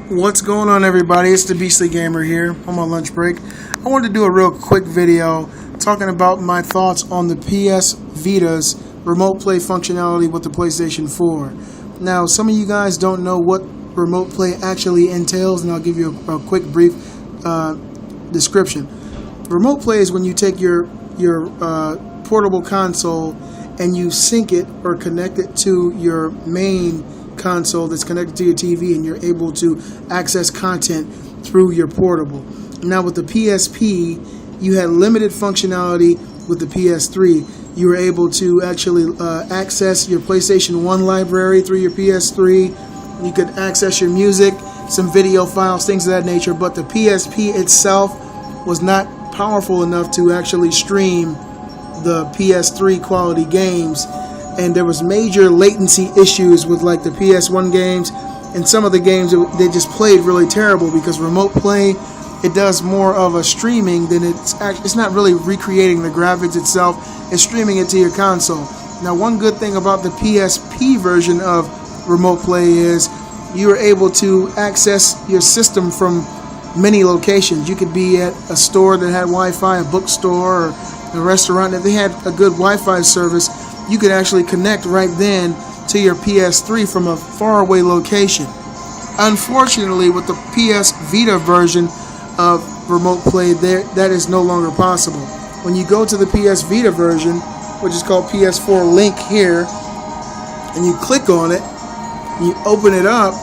What's going on, everybody? It's the Beastly Gamer here on my lunch break. I wanted to do a real quick video talking about my thoughts on the PS Vita's remote play functionality with the PlayStation 4. Now, some of you guys don't know what remote play actually entails, and I'll give you a quick brief description. Remote play is when you take your portable console and you sync it or connect it to your main console that's connected to your TV, and you're able to access content through your portable. Now with the PSP, you had limited functionality. With the PS3, you were able to actually access your PlayStation 1 library through your PS3. You could access your music, some video files, things of that nature, but the PSP itself was not powerful enough to actually stream the PS3 quality games. And there was major latency issues with like the PS1 games, and some of the games they just played really terrible because remote play, it does more of a streaming than it's not really recreating the graphics itself. It's streaming it to your console. Now, one good thing about the PSP version of remote play is you were able to access your system from many locations. You could be at a store that had Wi-Fi, a bookstore, or a restaurant. If they had a good Wi-Fi service, you could actually connect right then to your PS3 from a faraway location. Unfortunately, with the PS Vita version of remote play, that is no longer possible. When you go to the PS Vita version, which is called PS4 Link here, and you click on it, you open it up,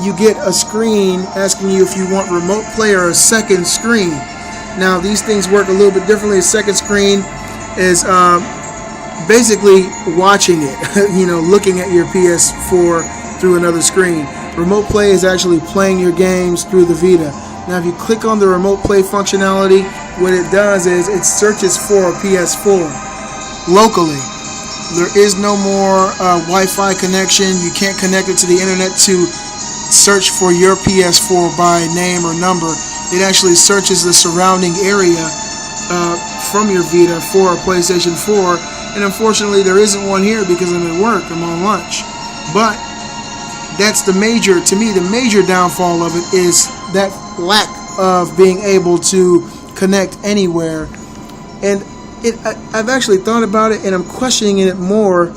you get a screen asking you if you want remote play or a second screen. Now, these things work a little bit differently. A second screen is basically watching it, looking at your PS4 through another screen. Remote play is actually playing your games through the Vita. Now, if you click on the remote play functionality, what it does is it searches for a PS4 locally. There is no more Wi-Fi connection. You can't connect it to the internet to search for your PS4 by name or number. It actually searches the surrounding area from your Vita for a PlayStation 4. And unfortunately, there isn't one here because I'm at work. I'm on lunch. But that's the major downfall of it is that lack of being able to connect anywhere. And I've actually thought about it, and I'm questioning it more,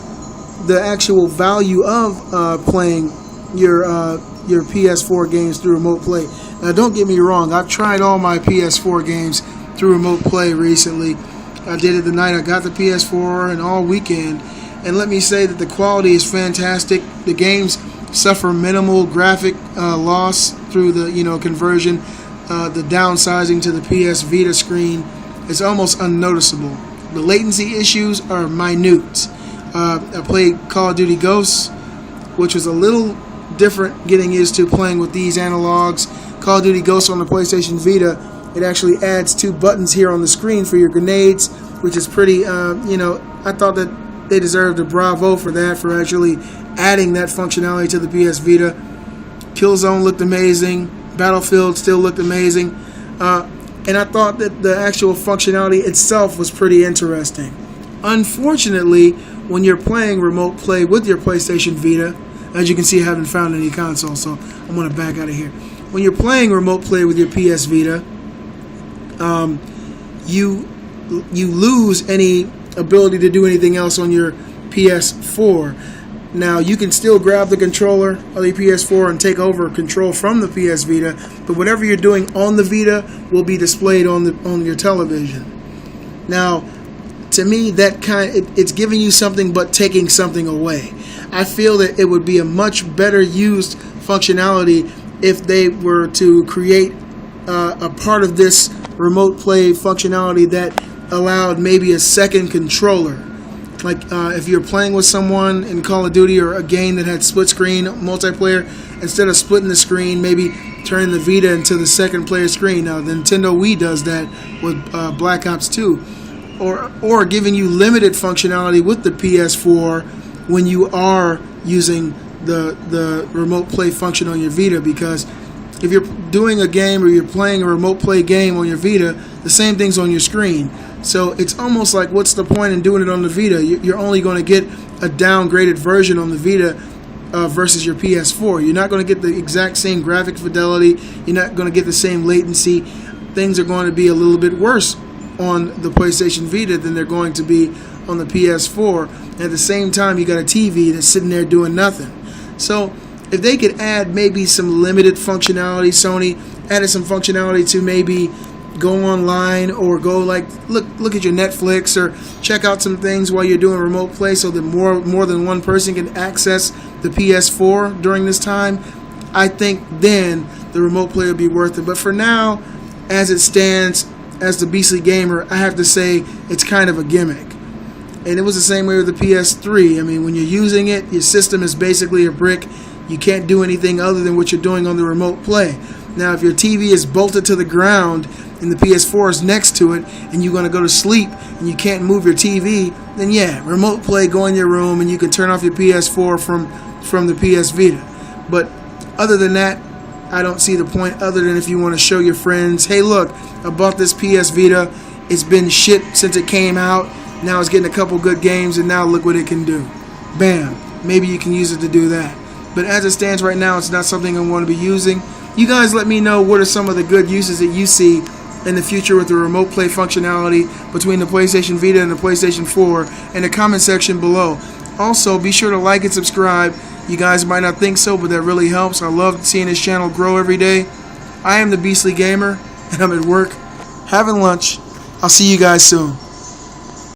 the actual value of playing your PS4 games through remote play. Now, don't get me wrong. I've tried all my PS4 games through remote play recently. I did it the night I got the PS4 and all weekend, and let me say that the quality is fantastic. The games suffer minimal graphic loss through the conversion. The downsizing to the PS Vita screen is almost unnoticeable. The latency issues are minute. I played Call of Duty Ghosts, which was a little different getting used to playing with these analogs. Call of Duty Ghosts on the PlayStation Vita, it actually adds 2 buttons here on the screen for your grenades, which is pretty, I thought that they deserved a bravo for that, for actually adding that functionality to the PS Vita. Killzone looked amazing. Battlefield still looked amazing. And I thought that the actual functionality itself was pretty interesting. Unfortunately, when you're playing remote play with your PlayStation Vita, as you can see, I haven't found any console, so I'm going to back out of here. When you're playing remote play with your PS Vita, you lose any ability to do anything else on your PS4. Now, you can still grab the controller of the PS4 and take over control from the PS Vita, but whatever you're doing on the Vita will be displayed on your television. Now, to me, it's giving you something but taking something away. I feel that it would be a much better used functionality if they were to create a part of this remote play functionality that allowed maybe a second controller. Like if you're playing with someone in Call of Duty or a game that had split screen multiplayer, instead of splitting the screen, maybe turning the Vita into the second player screen. Now, the Nintendo Wii does that with Black Ops 2. Or giving you limited functionality with the PS4 when you are using the remote play function on your Vita, because if you're doing a game or you're playing a remote play game on your Vita, the same thing's on your screen. So it's almost like, what's the point in doing it on the Vita? You're only going to get a downgraded version on the Vita versus your PS4. You're not going to get the exact same graphic fidelity. You're not going to get the same latency. Things are going to be a little bit worse on the PlayStation Vita than they're going to be on the PS4. And at the same time, you got a TV that's sitting there doing nothing. So if they could add maybe some limited functionality, Sony added some functionality to maybe go online or go like look at your Netflix or check out some things while you're doing remote play, so that more than one person can access the PS4 during this time, I think then the remote play will be worth it. But for now, as it stands, as the Beastly Gamer, I have to say it's kind of a gimmick. And it was the same way with the PS3. I mean, when you're using it, your system is basically a brick. You can't do anything other than what you're doing on the remote play. Now, if your TV is bolted to the ground and the PS4 is next to it and you're going to go to sleep and you can't move your TV, then yeah, remote play, go in your room and you can turn off your PS4 from the PS Vita. But other than that, I don't see the point, other than if you want to show your friends, hey look, I bought this PS Vita, it's been shit since it came out, now it's getting a couple good games and now look what it can do. Bam, maybe you can use it to do that. But as it stands right now, it's not something I want to be using. You guys let me know what are some of the good uses that you see in the future with the remote play functionality between the PlayStation Vita and the PlayStation 4 in the comment section below. Also, be sure to like and subscribe. You guys might not think so, but that really helps. I love seeing this channel grow every day. I am the Beastly Gamer, and I'm at work having lunch. I'll see you guys soon.